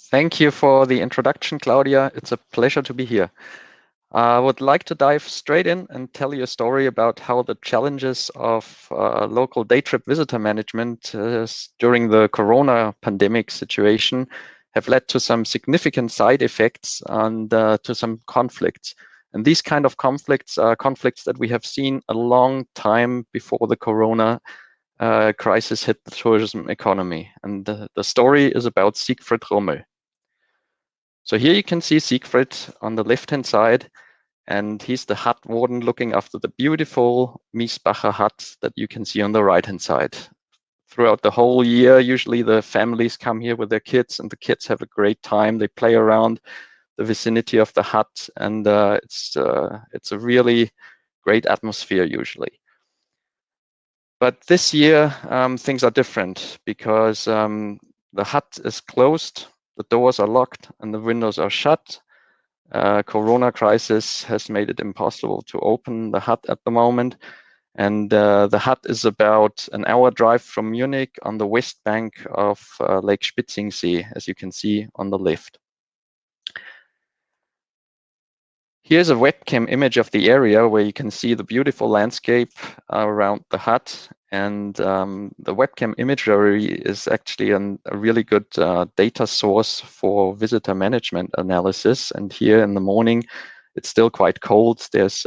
Thank you for the introduction, Claudia. It's a pleasure to be here. I would like to dive straight in and tell you a story about how the challenges of local day trip visitor management during the Corona pandemic situation have led to some significant side effects and to some conflicts. And these kind of conflicts are conflicts that we have seen a long time before the Corona crisis hit the tourism economy. And the story is about Siegfried Rommel. So here you can see Siegfried on the left-hand side, and he's the hut warden looking after the beautiful Miesbacher hut that you can see on the right-hand side. Throughout the whole year, usually the families come here with their kids, and the kids have a great time. They play around the vicinity of the hut, and it's a really great atmosphere usually. But this year, things are different because the hut is closed, the doors are locked, and the windows are shut. Corona crisis has made it impossible to open the hut at the moment. And the hut is about an hour drive from Munich on the west bank of Lake Spitzingsee, as you can see on the left. Here's a webcam image of the area where you can see the beautiful landscape around the hut. And the webcam imagery is actually a really good data source for visitor management analysis. And here in the morning, it's still quite cold. There's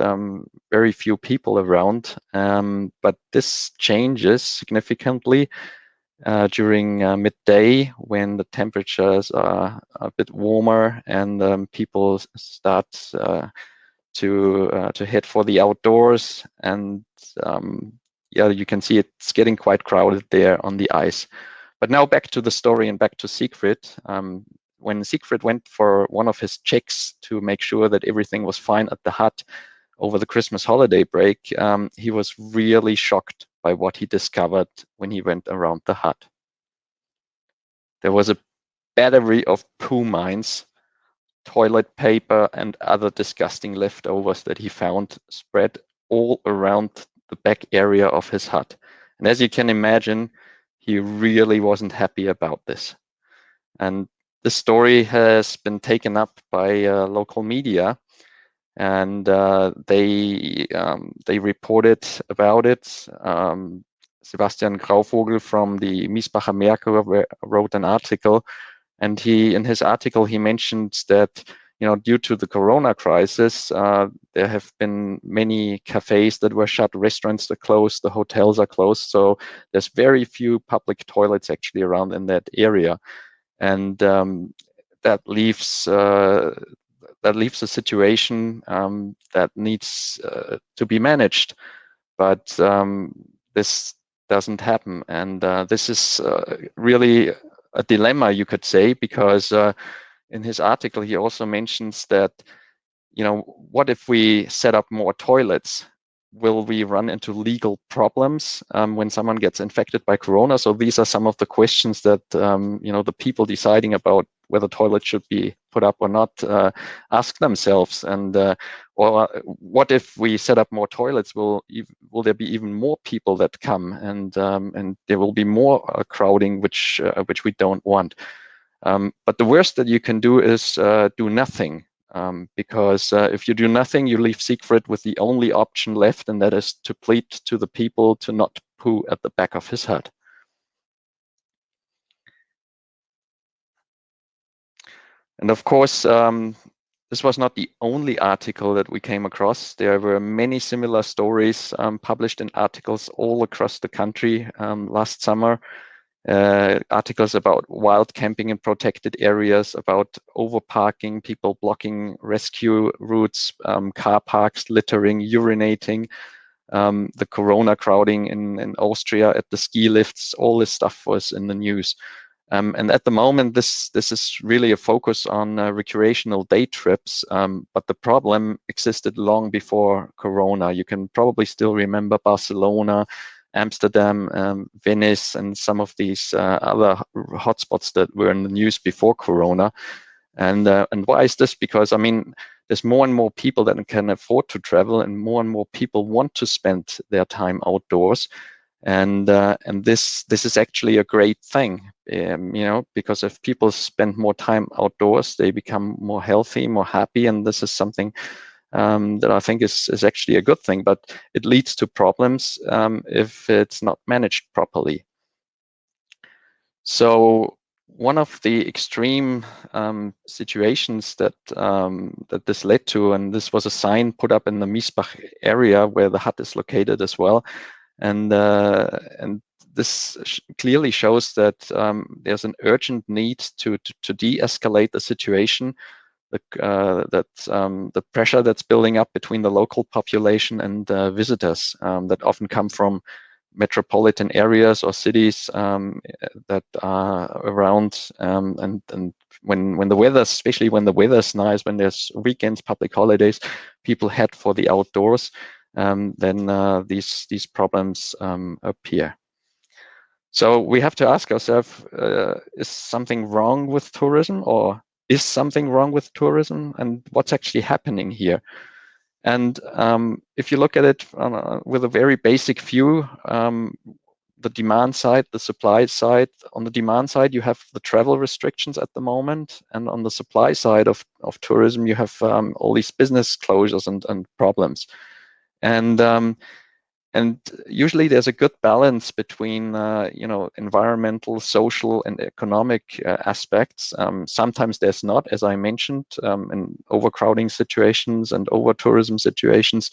very few people around, but this changes significantly during midday when the temperatures are a bit warmer and people start to head for the outdoors. And yeah, you can see it's getting quite crowded there on the ice. But now back to the story and back to Siegfried. When Siegfried went for one of his checks to make sure that everything was fine at the hut over the Christmas holiday break, he was really shocked by what he discovered when he went around the hut. There was a battery of poo mines, toilet paper, and other disgusting leftovers that he found spread all around the back area of his hut. And as you can imagine, he really wasn't happy about this. And the story has been taken up by local media, and they reported about it. Sebastian Grauvogel from the Miesbacher Merkur wrote an article, and in his article he mentioned that due to the Corona crisis, there have been many cafes that were shut, restaurants are closed, the hotels are closed, so there's very few public toilets actually around in that area, and that leaves a situation that needs to be managed, but this doesn't happen, and this is really a dilemma, you could say, because in his article he also mentions that what if we set up more toilets? Will we run into legal problems when someone gets infected by Corona? So these are some of the questions that the people deciding about whether toilets should be put up or not ask themselves. And or what if we set up more toilets? Will there be even more people that come, and there will be more crowding, which we don't want. But the worst that you can do is do nothing. Because if you do nothing, you leave Siegfried with the only option left, and that is to plead to the people to not poo at the back of his hut. And of course, this was not the only article that we came across. There were many similar stories published in articles all across the country last summer. Articles about wild camping in protected areas, about overparking, people blocking rescue routes, car parks, littering, urinating, the Corona crowding in Austria at the ski lifts. All this stuff was in the news. And at the moment, this is really a focus on recreational day trips, but the problem existed long before Corona. You can probably still remember Barcelona, Amsterdam, Venice, and some of these other hotspots that were in the news before Corona. And why is this? Because there's more and more people that can afford to travel, and more people want to spend their time outdoors. And this is actually a great thing, because if people spend more time outdoors, they become more healthy, more happy, and this is something that I think is actually a good thing. But it leads to problems if it's not managed properly. So one of the extreme situations that this led to, and this was a sign put up in the Miesbach area where the hut is located as well, and this clearly shows that there's an urgent need to de-escalate the situation, the pressure that's building up between the local population and visitors that often come from metropolitan areas or cities that are around, and when the weather, especially when the weather's nice, when there's weekends, public holidays, people head for the outdoors. Then these problems appear. So we have to ask ourselves: is something wrong with tourism, or is something wrong with tourism, and what's actually happening here? And if you look at it with a very basic view, the demand side, the supply side. On the demand side, you have the travel restrictions at the moment, and on the supply side of tourism, you have all these business closures and problems. And usually there's a good balance between environmental, social, and economic aspects. Sometimes there's not, as I mentioned, in overcrowding situations and over-tourism situations.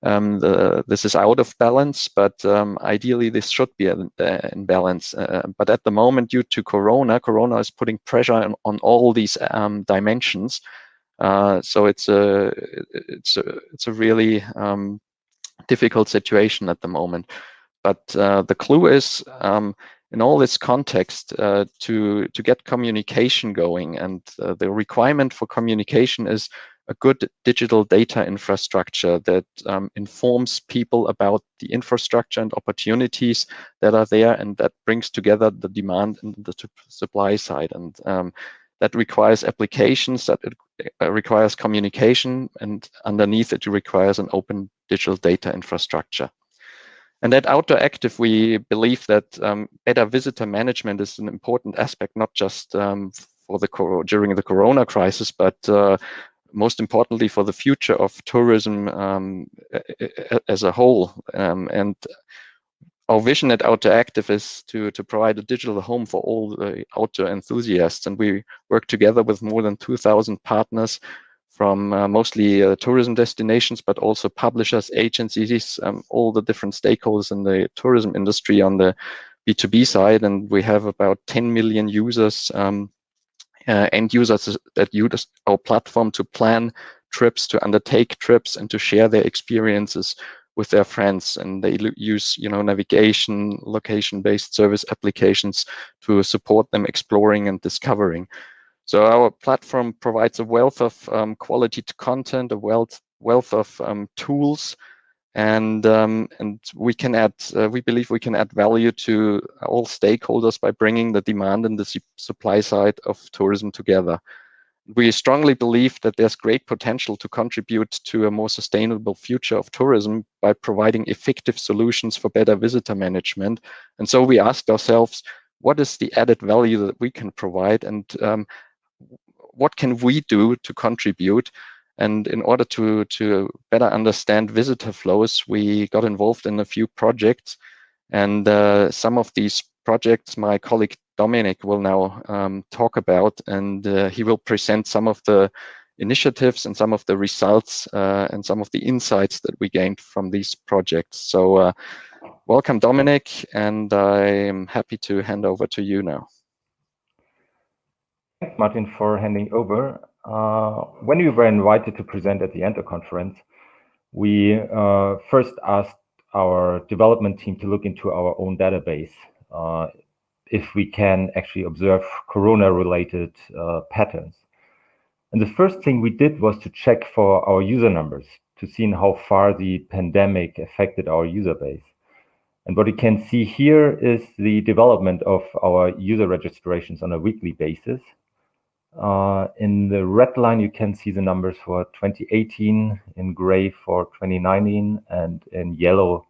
This is out of balance, but ideally this should be in balance. But at the moment, due to Corona is putting pressure on all these dimensions. So it's a really difficult situation at the moment. But the clue is, in all this context, to get communication going, and the requirement for communication is a good digital data infrastructure that informs people about the infrastructure and opportunities that are there, and that brings together the demand and the supply side. And that requires applications, that it requires communication, and underneath it requires an open digital data infrastructure. And at Outdooractive, we believe that better visitor management is an important aspect, not just during the Corona crisis, but most importantly for the future of tourism as a whole. And our vision at Outdooractive is to provide a digital home for all the outdoor enthusiasts. And we work together with more than 2,000 partners from mostly tourism destinations, but also publishers, agencies, all the different stakeholders in the tourism industry on the B2B side. And we have about 10 million users, end users that use our platform to plan trips, to undertake trips, and to share their experiences with their friends. And they use navigation, location-based service applications to support them exploring and discovering. So our platform provides a wealth of quality content, a wealth of tools, and we can add. We believe we can add value to all stakeholders by bringing the demand and the supply side of tourism together. We strongly believe that there's great potential to contribute to a more sustainable future of tourism by providing effective solutions for better visitor management. And so we asked ourselves, what is the added value that we can provide, and what can we do to contribute? And in order to better understand visitor flows, we got involved in a few projects. And some of these projects my colleague Dominik will now talk about, and he will present some of the initiatives and some of the results and some of the insights that we gained from these projects. So welcome, Dominik, and I'm happy to hand over to you now. Thanks, Martin, for handing over. When we were invited to present at the Enter conference, we first asked our development team to look into our own database, if we can actually observe Corona-related patterns. And the first thing we did was to check for our user numbers to see how far the pandemic affected our user base. And what you can see here is the development of our user registrations on a weekly basis. In the red line, you can see the numbers for 2018, in gray for 2019, and in yellow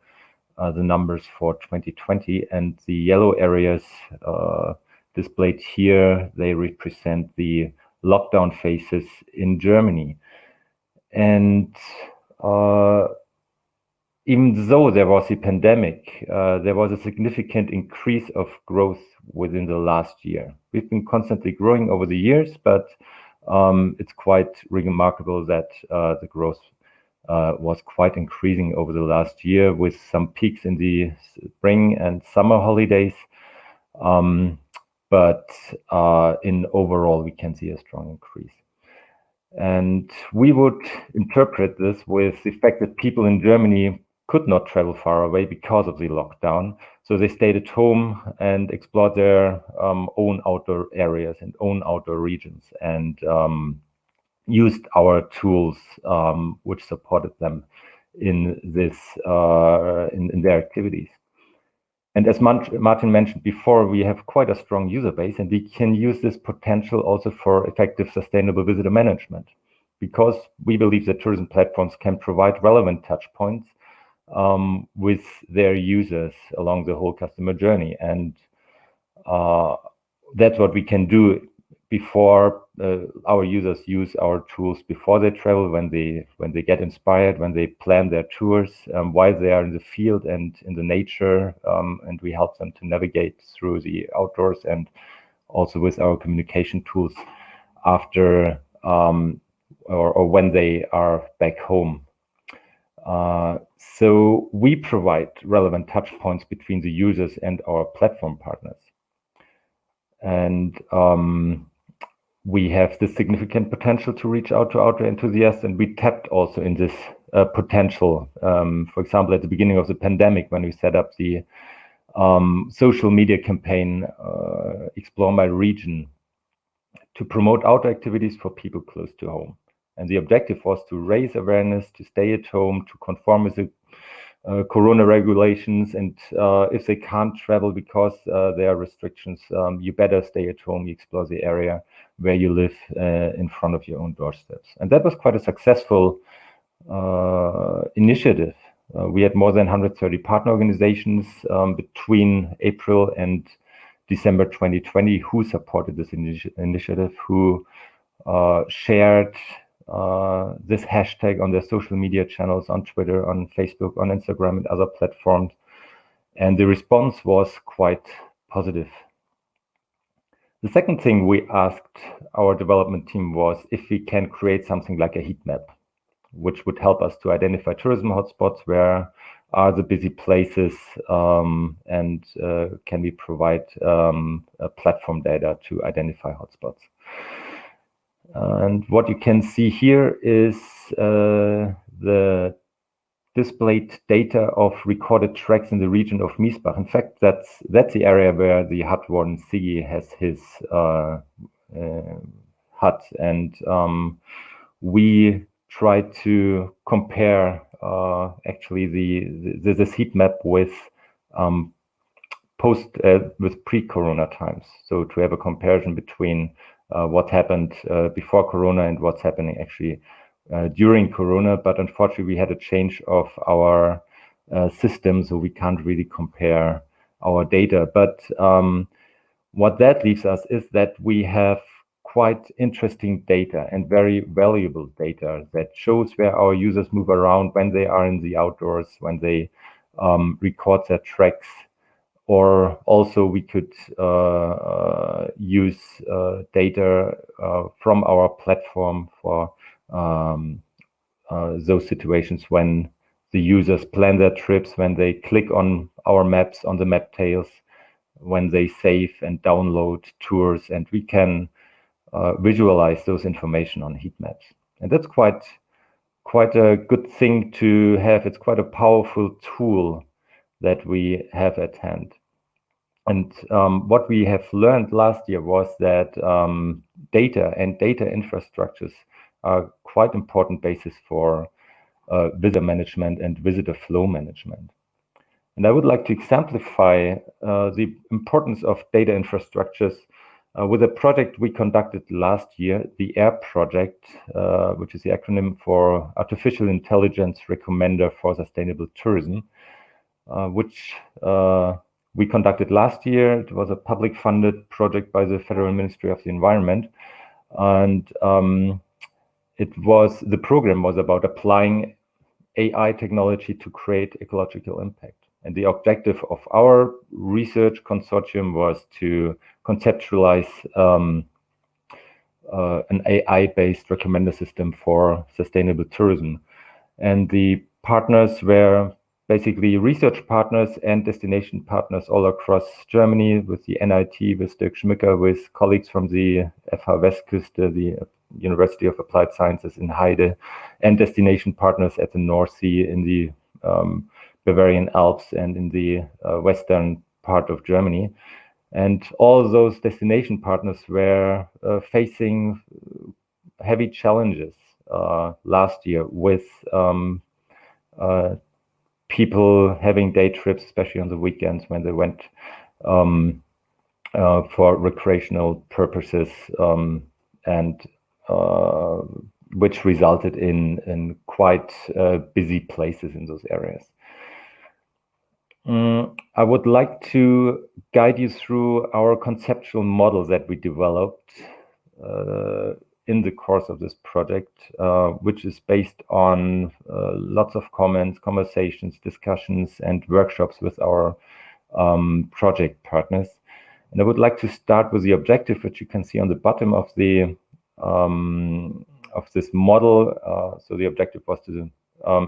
the numbers for 2020, and the yellow areas displayed here, they represent the lockdown phases in Germany. And even though there was a pandemic, there was a significant increase of growth within the last year. We've been constantly growing over the years, but it's quite remarkable that the growth was quite increasing over the last year, with some peaks in the spring and summer holidays. But in overall, we can see a strong increase. And we would interpret this with the fact that people in Germany could not travel far away because of the lockdown. So they stayed at home and explored their own outdoor areas and own outdoor regions, and used our tools, which supported them in this in their activities. And as Martin mentioned before, we have quite a strong user base, and we can use this potential also for effective, sustainable visitor management, because we believe that tourism platforms can provide relevant touch points with their users along the whole customer journey. And that's what we can do before our users use our tools before they travel, when they get inspired, when they plan their tours, while they are in the field and in the nature, and we help them to navigate through the outdoors, and also with our communication tools after or when they are back home. So we provide relevant touch points between the users and our platform partners. And we have this significant potential to reach out to outdoor enthusiasts, and we tapped also in this potential. For example, at the beginning of the pandemic, when we set up the social media campaign, Explore My Region, to promote outdoor activities for people close to home. And the objective was to raise awareness, to stay at home, to conform with the Corona regulations, and if they can't travel because there are restrictions, you better stay at home, you explore the area where you live in front of your own doorsteps. And that was quite a successful initiative. We had more than 130 partner organizations between April and December 2020 who supported this initiative, who shared this hashtag on their social media channels, on Twitter, on Facebook, on Instagram, and other platforms. And the response was quite positive. The second thing we asked our development team was if we can create something like a heat map, which would help us to identify tourism hotspots, where are the busy places, and can we provide platform data to identify hotspots. And what you can see here is the displayed data of recorded tracks in the region of Miesbach. In fact, that's the area where the hut warden Sigi has his hut, and we try to compare actually this heat map with with pre-Corona times. So to have a comparison between what happened before Corona and what's happening actually during Corona. But unfortunately, we had a change of our system, so we can't really compare our data. But what that leaves us is that we have quite interesting data and very valuable data that shows where our users move around when they are in the outdoors, when they record their tracks. Or also we could use data from our platform for those situations when the users plan their trips, when they click on our maps on the map tails, when they save and download tours, and we can visualize those information on heat maps. And that's quite a good thing to have. It's quite a powerful tool that we have at hand. And what we have learned last year was that data and data infrastructures are quite important basis for visitor management and visitor flow management. And I would like to exemplify the importance of data infrastructures with a project we conducted last year, the AIR project, which is the acronym for Artificial Intelligence Recommender for Sustainable Tourism. which we conducted last year. It was a public funded project by the Federal Ministry of the Environment. And the program was about applying AI technology to create ecological impact. And the objective of our research consortium was to conceptualize an AI-based recommender system for sustainable tourism. And the partners were basically research partners and destination partners all across Germany, with the NIT, with Dirk Schmücker, with colleagues from the FH Westküste, the University of Applied Sciences in Heide, and destination partners at the North Sea, in the Bavarian Alps, and in the western part of Germany. And all those destination partners were facing heavy challenges last year, with people having day trips, especially on the weekends when they went for recreational purposes, and which resulted in quite busy places in those areas. I would like to guide you through our conceptual model that we developed in the course of this project, which is based on lots of comments, conversations, discussions, and workshops with our project partners. And I would like to start with the objective, which you can see on the bottom of the of this model. So the objective was to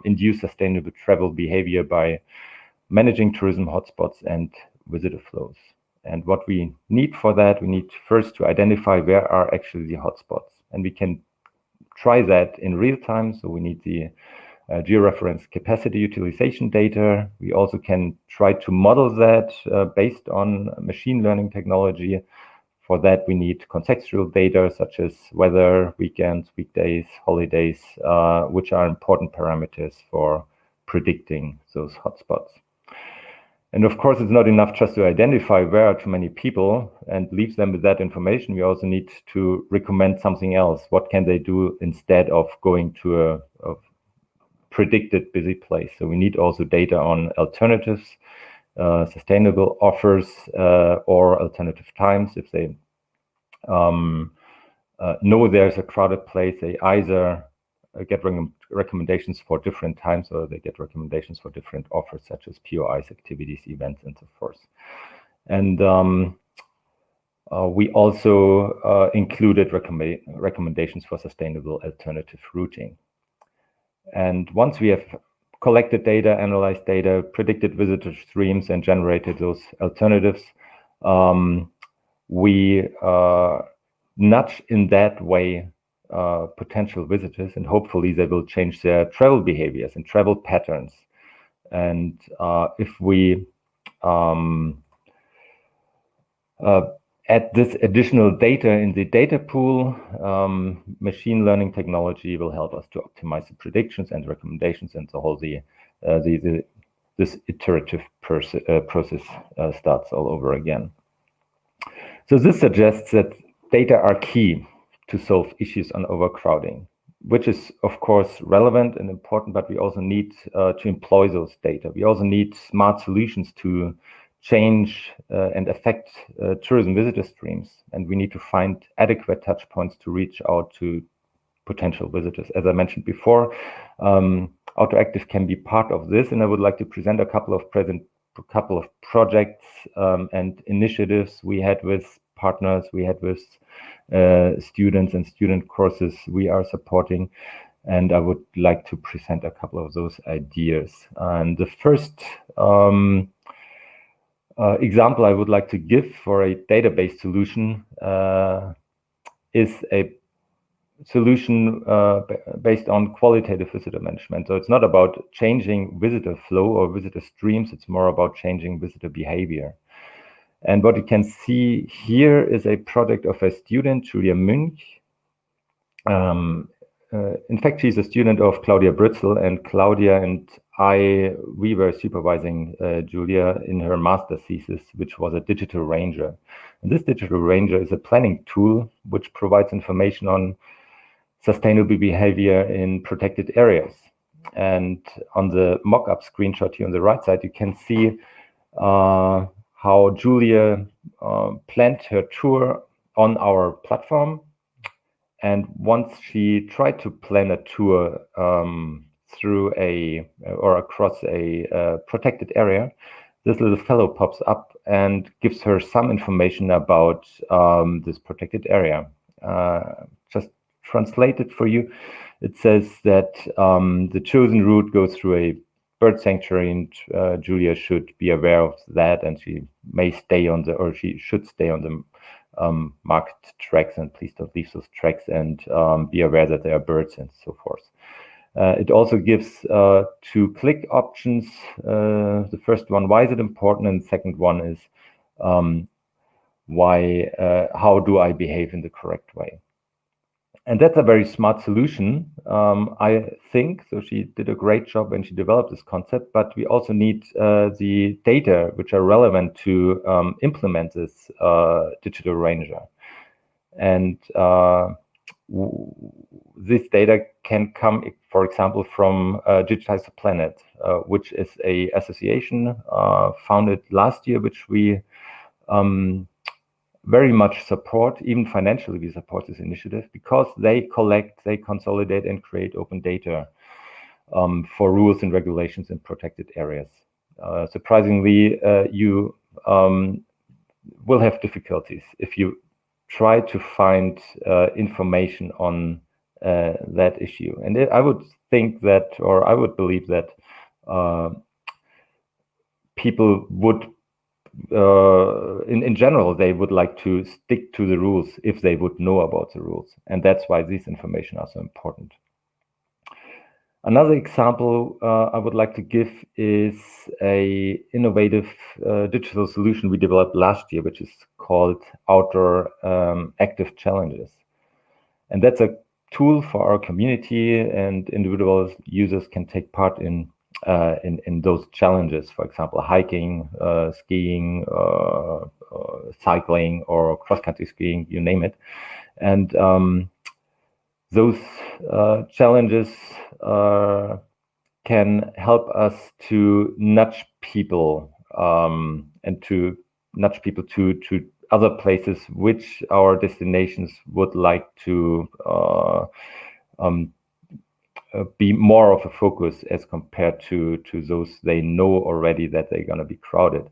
induce sustainable travel behavior by managing tourism hotspots and visitor flows. And what we need for that, we need first to identify where are actually the hotspots. And we can try that in real time. So we need the georeference capacity utilization data. We also can try to model that based on machine learning technology. For that, we need contextual data such as weather, weekends, weekdays, holidays, which are important parameters for predicting those hotspots. And of course, it's not enough just to identify where are too many people and leave them with that information. We also need to recommend something else. What can they do instead of going to a predicted busy place? So we need also data on alternatives, sustainable offers, or alternative times. If they know there's a crowded place, they either get recommendations for different times, or they get recommendations for different offers, such as POIs, activities, events, and so forth. And we also included recommendations for sustainable alternative routing. And once we have collected data, analyzed data, predicted visitor streams, and generated those alternatives, we nudge in that way potential visitors, and hopefully they will change their travel behaviors and travel patterns. And if we add this additional data in the data pool, machine learning technology will help us to optimize the predictions and recommendations, and the whole this iterative process starts all over again. So this suggests that data are key to solve issues on overcrowding, which is of course relevant and important, but we also need to employ those data. We also need smart solutions to change and affect tourism visitor streams, and we need to find adequate touch points to reach out to potential visitors. As I mentioned before, Outdooractive can be part of this, and I would like to present a couple of projects and initiatives we had with partners, we had with students and student courses we are supporting, and I would like to present a couple of those ideas. And the first example I would like to give for a database solution is a solution based on qualitative visitor management. So it's not about changing visitor flow or visitor streams, it's more about changing visitor behavior. And what you can see here is a project of a student, Julia Münch. In fact, she's a student of Claudia Brützel, and Claudia and we were supervising Julia in her master thesis, which was a digital ranger. And this digital ranger is a planning tool which provides information on sustainable behavior in protected areas. And on the mock-up screenshot here on the right side, you can see how Julia planned her tour on our platform. And once she tried to plan a tour through or across a protected area, this little fellow pops up and gives her some information about this protected area. Just translated for you, it says that the chosen route goes through a bird sanctuary, and Julia should be aware of that, and she may stay on or she should stay on the marked tracks, and please don't leave those tracks, and be aware that there are birds and so forth. It also gives 2 click options. The first one, why is it important? And the second one is how do I behave in the correct way? And that's a very smart solution, I think. So she did a great job when she developed this concept, but we also need the data which are relevant to implement this digital ranger. And this data can come, for example, from Digitize the Planet, which is a association founded last year, which we very much support. Even financially, we support this initiative because they collect, they consolidate, and create open data for rules and regulations in protected areas. Surprisingly, you will have difficulties if you try to find information on that issue. And I would think that, or I would believe that people would in general, they would like to stick to the rules if they would know about the rules. And that's why this information are so important. Another example I would like to give is a innovative digital solution we developed last year, which is called Outdooractive Challenges. And that's a tool for our community, and individual users can take part in those challenges, for example, hiking, skiing, cycling, or cross-country skiing, you name it. And those challenges can help us to nudge people and to nudge people to other places which our destinations would like to be more of a focus as compared to those they know already that they're going to be crowded.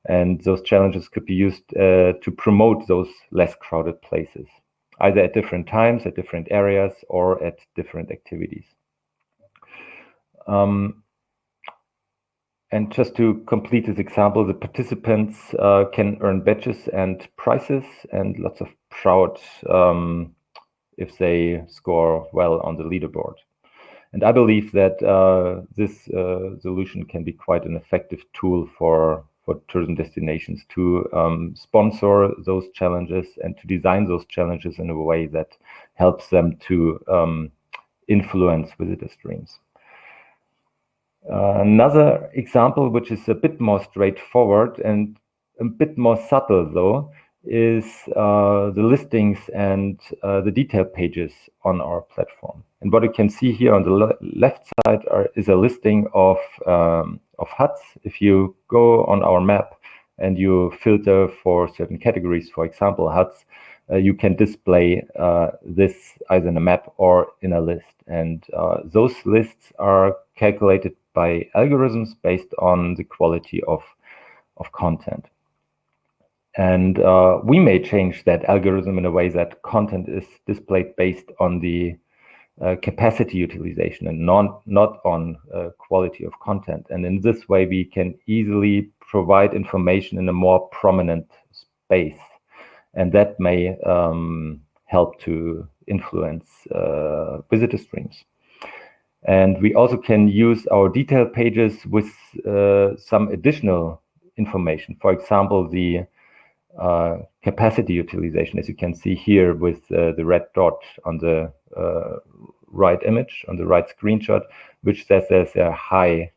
And those challenges could be used to promote those less crowded places, either at different times, at different areas, or at different activities. And just to complete this example, the participants can earn badges and prizes and lots of proud if they score well on the leaderboard. And I believe that this solution can be quite an effective tool for tourism destinations to sponsor those challenges and to design those challenges in a way that helps them to influence visitor streams. Another example, which is a bit more straightforward and a bit more subtle, though, is the listings and the detail pages on our platform. And what you can see here on the left side is a listing of huts. If you go on our map and you filter for certain categories, for example, huts, you can display this either in a map or in a list. And those lists are calculated by algorithms based on the quality of content. And we may change that algorithm in a way that content is displayed based on the capacity utilization and not on quality of content. And in this way, we can easily provide information in a more prominent space. And that may help to influence visitor streams. And we also can use our detail pages with some additional information. For example, the capacity utilization, as you can see here with the red dot on the right image, on the right screenshot, which says there's a high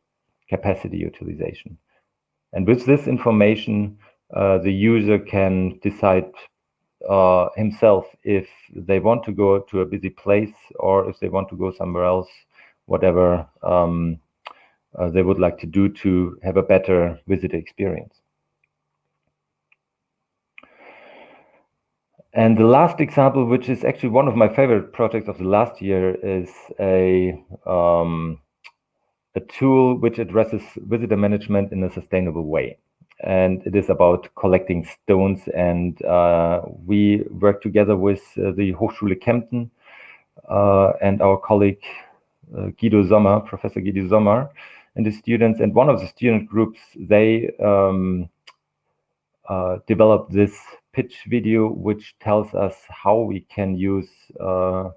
capacity utilization. And with this information, the user can decide himself if they want to go to a busy place or if they want to go somewhere else whatever they would like to do to have a better visitor experience. And the last example, which is actually one of my favorite projects of the last year, is a tool which addresses visitor management in a sustainable way. And it is about collecting stones. And we work together with the Hochschule Kempten and our colleague Guido Sommer, Professor Guido Sommer, and the students. And one of the student groups, they developed this pitch video, which tells us how we can use AR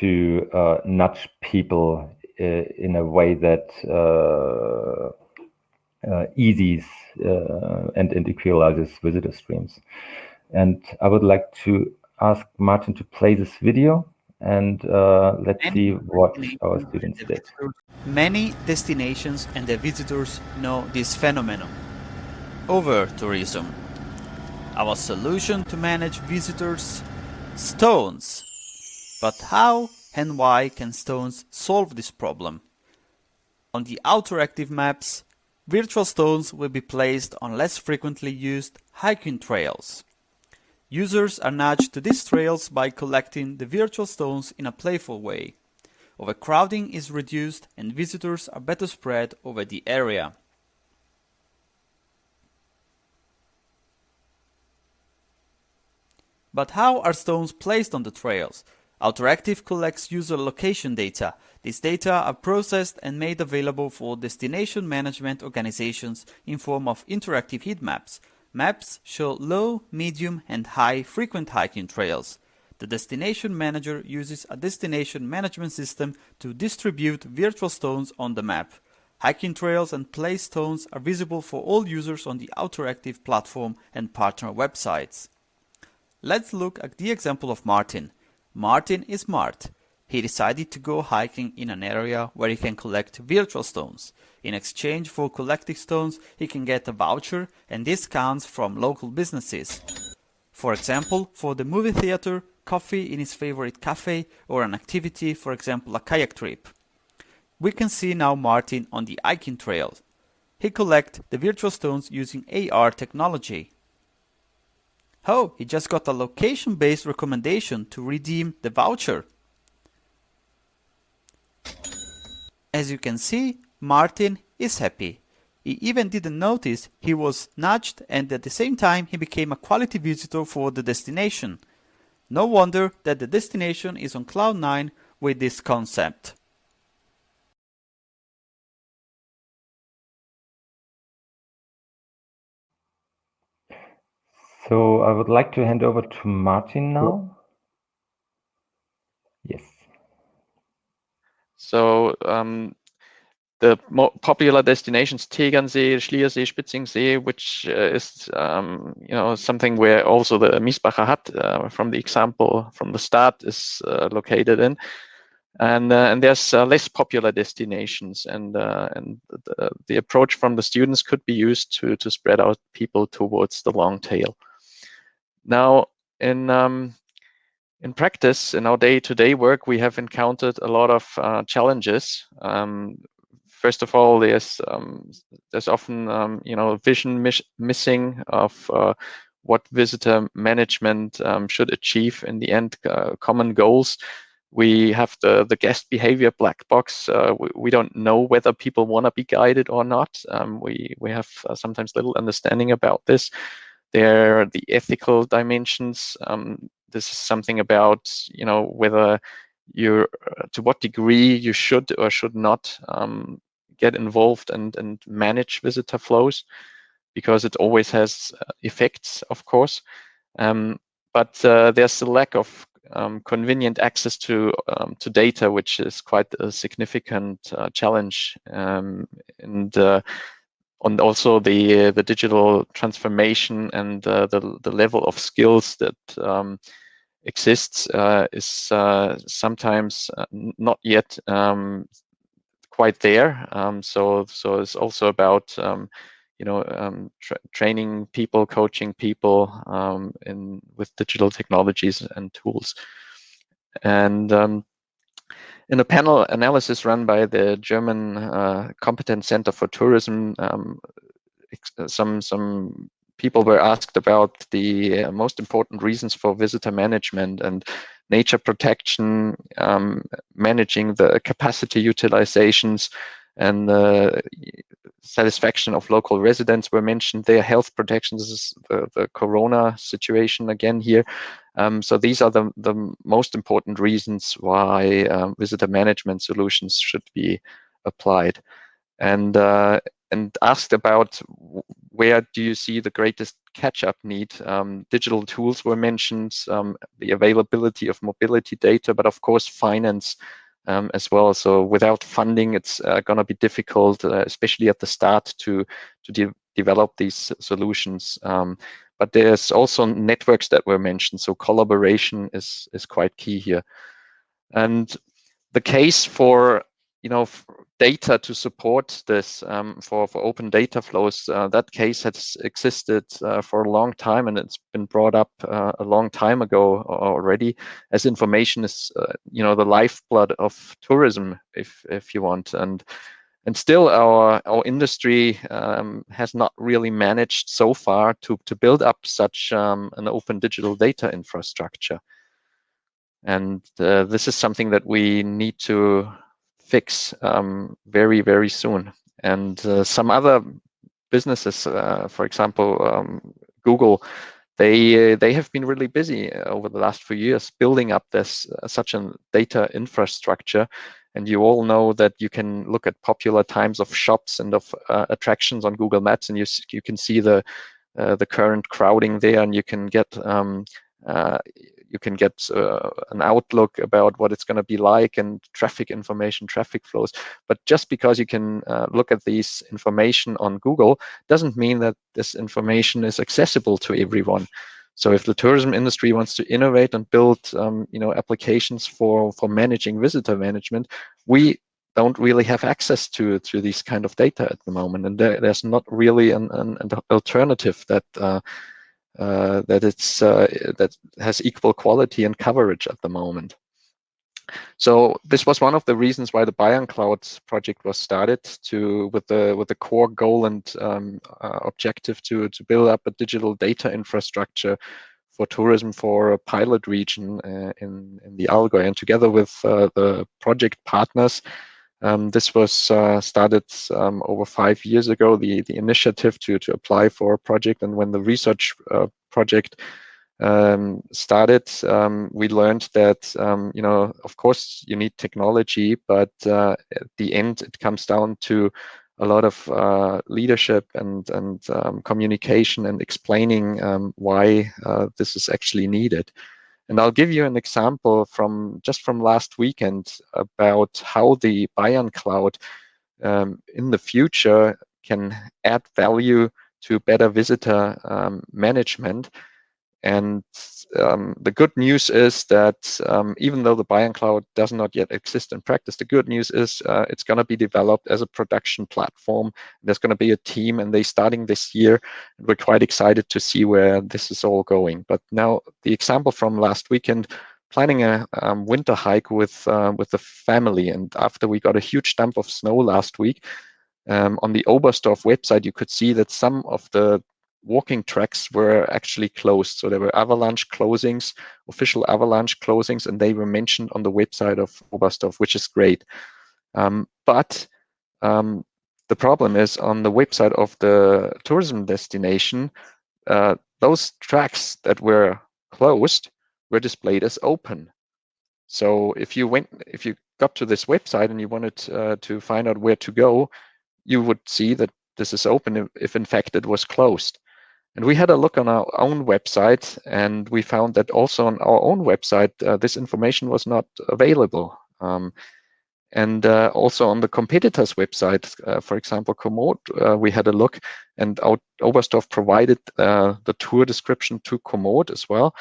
to nudge people in a way that eases and equalizes visitor streams. And I would like to ask Martin to play this video, and let's see what our students did. Many destinations and the visitors know this phenomenon: over-tourism. Our solution to manage visitors? Stones. But how and why can stones solve this problem? On the Outdooractive maps, virtual stones will be placed on less frequently used hiking trails. Users are nudged to these trails by collecting the virtual stones in a playful way. Overcrowding is reduced and visitors are better spread over the area. But how are stones placed on the trails? Outdooractive collects user location data. These data are processed and made available for destination management organizations in form of interactive heat maps. Maps show low, medium, and high frequent hiking trails. The destination manager uses a destination management system to distribute virtual stones on the map. Hiking trails and place stones are visible for all users on the Outdooractive platform and partner websites. Let's look at the example of Martin. Martin is smart. He decided to go hiking in an area where he can collect virtual stones. In exchange for collecting stones, he can get a voucher and discounts from local businesses. For example, for the movie theater, coffee in his favorite cafe, or an activity, for example a kayak trip. We can see now Martin on the hiking trail. He collects the virtual stones using AR technology. Oh, he just got a location-based recommendation to redeem the voucher. As you can see, Martin is happy. He even didn't notice he was nudged, and at the same time he became a quality visitor for the destination. No wonder that the destination is on cloud 9 with this concept. So I would like to hand over to Martin now. Yes. So the more popular destinations, Tegernsee, Schliersee, Spitzingsee, which is something where also the Miesbacher Hut from the example from the start is located in, and there's less popular destinations, and the approach from the students could be used to spread out people towards the long tail. Now in practice, in our day-to-day work, we have encountered a lot of challenges. First of all, there's often vision missing of what visitor management should achieve in the end, common goals. We have the guest behavior black box. We don't know whether people want to be guided or not. We have sometimes little understanding about this. There are the ethical dimensions. This is something about whether you're to what degree you should or should not get involved and manage visitor flows, because it always has effects, of course. But there's a lack of convenient access to data, which is quite a significant challenge, and also the digital transformation and the level of skills that exists is sometimes not yet quite there. So it's also about training people, coaching people with digital technologies and tools. And in a panel analysis run by the German Competence Center for Tourism, some people were asked about the most important reasons for visitor management and nature protection, managing the capacity utilizations, and the satisfaction of local residents were mentioned there. Health protection, this is the corona situation again here. So these are the most important reasons why visitor management solutions should be applied. And asked about where do you see the greatest catch-up need. Digital tools were mentioned, the availability of mobility data, but of course finance as well. So without funding, it's going to be difficult, especially at the start, to develop these solutions. But there's also networks that were mentioned, so collaboration is quite key here. And the case for data to support this for open data flows, that case has existed for a long time, and it's been brought up a long time ago already, as information is the lifeblood of tourism, if you want. And still our industry has not really managed so far to build up such an open digital data infrastructure. And this is something that we need to fix very, very soon. And some other businesses, for example, Google, they have been really busy over the last few years building up this such a data infrastructure. And you all know that you can look at popular times of shops and of attractions on Google Maps, and you can see the current crowding there, and you can get an outlook about what it's going to be like, and traffic information, traffic flows. But just because you can look at these information on Google doesn't mean that this information is accessible to everyone. So if the tourism industry wants to innovate and build applications for managing visitor management, we don't really have access to these kind of data at the moment, and there's not really an alternative that that has equal quality and coverage at the moment. So this was one of the reasons why the Bayern Cloud project was started, with the core goal and objective to build up a digital data infrastructure for tourism for a pilot region in the Allgäu, and together with the project partners. This was started over 5 years ago, the initiative to apply for a project. And when the research project started, we learned that, of course, you need technology, but at the end, it comes down to a lot of leadership and communication and explaining why this is actually needed. And I'll give you an example from last weekend about how the Bayern Cloud in the future can add value to better visitor management. And the good news is that even though the Bayern Cloud does not yet exist in practice, the good news is it's going to be developed as a production platform. There's going to be a team, and they're starting this year. We're quite excited to see where this is all going. But now the example from last weekend, planning a winter hike with the family, and after we got a huge dump of snow last week, on the Oberstdorf website, you could see that some of the walking tracks were actually closed. So there were avalanche closings, official avalanche closings, and they were mentioned on the website of Oberstdorf, which is great. But the problem is, on the website of the tourism destination, those tracks that were closed were displayed as open. So if you got to this website and you wanted to find out where to go, you would see that this is open if in fact it was closed. And we had a look on our own website, and we found that also on our own website, this information was not available. And also on the competitors' website, for example, Komoot, we had a look, and Oberstdorf provided the tour description to Komoot as well.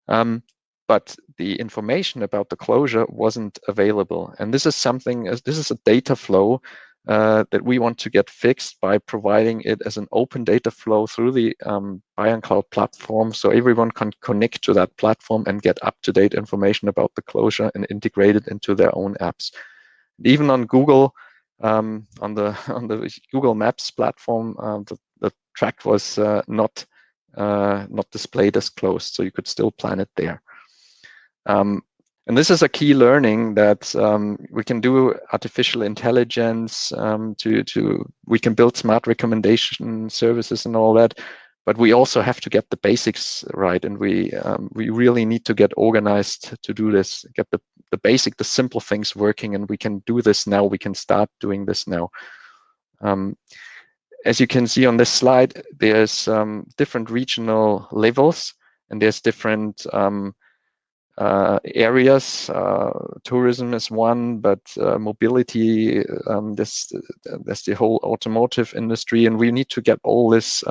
But the information about the closure wasn't available. And this is a data flow that we want to get fixed by providing it as an open data flow through the BayernCloud platform, so everyone can connect to that platform and get up-to-date information about the closure and integrate it into their own apps. Even on Google, on the Google Maps platform, the track was not displayed as closed, so you could still plan it there. And this is a key learning that we can do artificial intelligence, we can build smart recommendation services and all that, but we also have to get the basics right, and we really need to get organized to do this, get the simple things working, and we can do this now. We can start doing this now. As you can see on this slide, there's different regional levels, and there's different areas. Tourism is one, but mobility, there's the whole automotive industry, and we need to get all this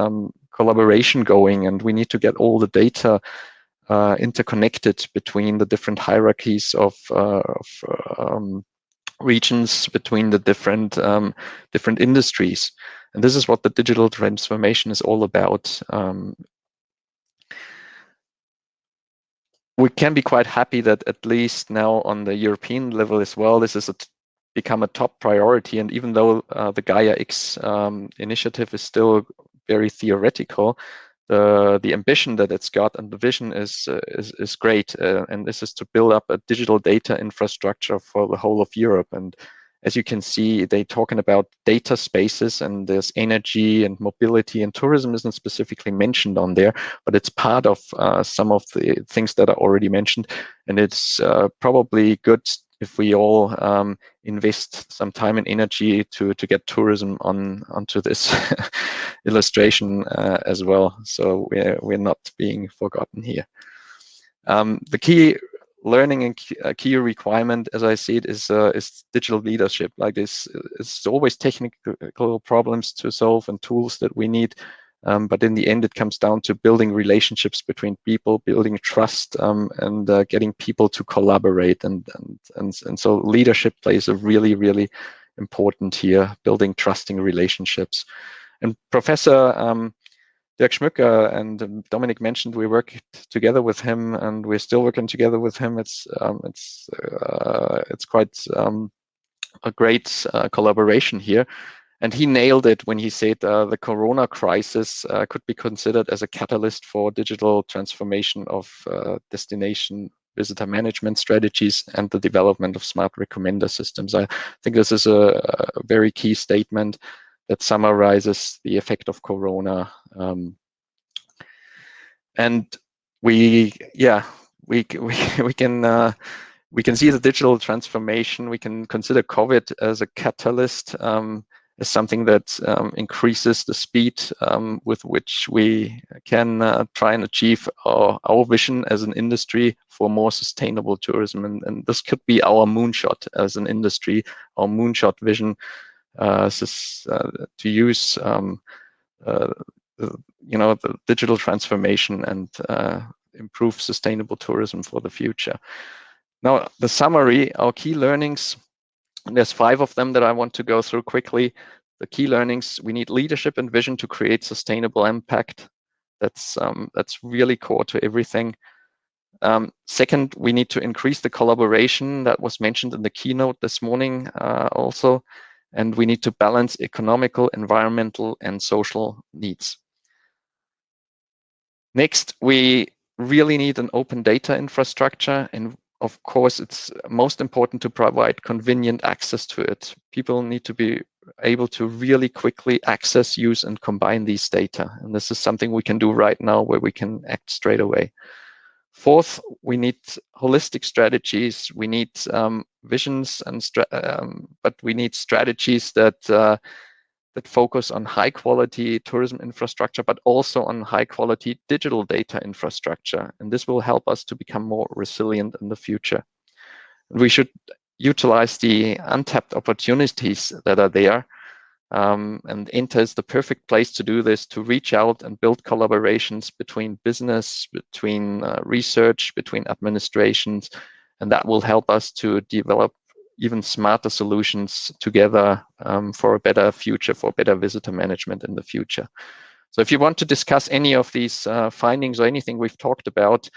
collaboration going, and we need to get all the data interconnected between the different hierarchies of regions, between the different industries. And this is what the digital transformation is all about. We can be quite happy that at least now on the European level as well, this is become a top priority. And even though the Gaia X initiative is still very theoretical, the ambition that it's got and the vision is great. And this is to build up a digital data infrastructure for the whole of Europe. And as you can see, they're talking about data spaces, and there's energy and mobility, and tourism isn't specifically mentioned on there, but it's part of some of the things that are already mentioned. And it's probably good if we all invest some time and energy to get tourism onto this illustration as well. So we're not being forgotten here. The key learning and key requirement, as I see it, is digital leadership. Like this, it's always technical problems to solve and tools that we need. But in the end, it comes down to building relationships between people, building trust, and getting people to collaborate. And so leadership plays a really, really important here, building trusting relationships. And Professor Dirk Schmücker and Dominik mentioned we worked together with him, and we're still working together with him. It's quite a great collaboration here. And he nailed it when he said the Corona crisis could be considered as a catalyst for digital transformation of destination visitor management strategies and the development of smart recommender systems. I think this is a very key statement that summarizes the effect of Corona. And we can see the digital transformation. We can consider COVID as a catalyst, as something that increases the speed with which we can try and achieve our vision as an industry for more sustainable tourism. And this could be our moonshot as an industry, our moonshot vision to use the digital transformation and improve sustainable tourism for the future. Now, the summary, our key learnings, and there's 5 of them that I want to go through quickly. The key learnings: we need leadership and vision to create sustainable impact. That's really core to everything. Second, we need to increase the collaboration that was mentioned in the keynote this morning also, and we need to balance economical, environmental, and social needs. Next, we really need an open data infrastructure, and of course, it's most important to provide convenient access to it. People need to be able to really quickly access, use, and combine these data. And this is something we can do right now, where we can act straight away. Fourth, we need holistic strategies. We need visions, but we need strategies that focus on high quality tourism infrastructure, but also on high quality digital data infrastructure. And this will help us to become more resilient in the future. We should utilize the untapped opportunities that are there. And Enter is the perfect place to do this, to reach out and build collaborations between business, between research, between administrations. And that will help us to develop even smarter solutions together for a better future, for better visitor management in the future. So if you want to discuss any of these findings or anything we've talked about,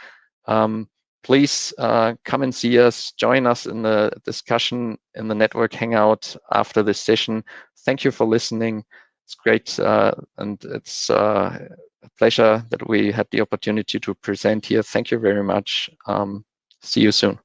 please come and see us, join us in the discussion in the network hangout after this session. Thank you for listening. It's great, and it's a pleasure that we had the opportunity to present here. Thank you very much. See you soon.